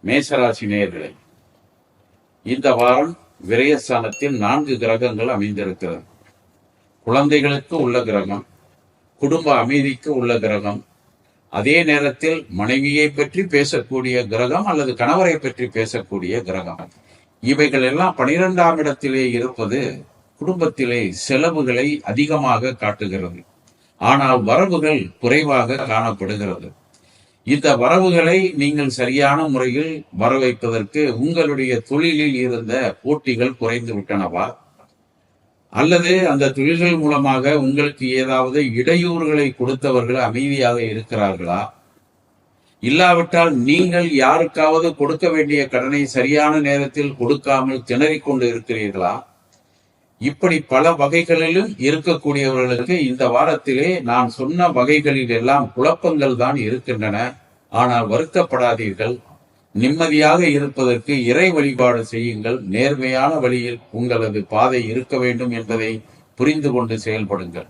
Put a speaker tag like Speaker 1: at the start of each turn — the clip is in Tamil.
Speaker 1: மேசராசி நேயர்களே, இந்த வாரம் விரயஸ்தானத்தில் 4 கிரகங்கள் அமைந்திருக்கிறது. குழந்தைகளுக்கு உள்ள கிரகம், குடும்ப அமைதிக்கு உள்ள கிரகம், அதே நேரத்தில் மனைவியை பற்றி பேசக்கூடிய கிரகம் அல்லது கணவரை பற்றி பேசக்கூடிய கிரகம். இவைகள் எல்லாம் 12ஆம் இடத்திலே இருப்பது குடும்பத்திலே செலவுகளை அதிகமாக காட்டுகிறது. ஆனால் வரவுகள் குறைவாக காணப்படுகிறது. இந்த வரவுகளை நீங்கள் சரியான முறையில் வரவைப்பதற்கு உங்களுடைய தொழிலில் இருந்த போட்டிகள் குறைந்து விட்டனவா, அல்லது அந்த தொழில்கள் மூலமாக உங்களுக்கு ஏதாவது இடையூறுகளை கொடுத்தவர்கள் அமைதியாக இருக்கிறார்களா, இல்லாவிட்டால் நீங்கள் யாருக்காவது கொடுக்க வேண்டிய கடனை சரியான நேரத்தில் கொடுக்காமல் திணறிக் கொண்டு இருக்கிறீர்களா? இப்படி பல வகைகளிலும் இருக்கக்கூடியவர்களுக்கு இந்த வாரத்திலே நான் சொன்ன வகைகளில் எல்லாம் குழப்பங்கள் தான் இருக்கின்றன. ஆனால் வருத்தப்படாதீர்கள். நிம்மதியாக இருப்பதற்கு இறை வழிபாடு செய்யுங்கள். நேர்மையான வழியில் உங்களது பாதை இருக்க வேண்டும் என்பதை புரிந்து கொண்டு செயல்படுங்கள்.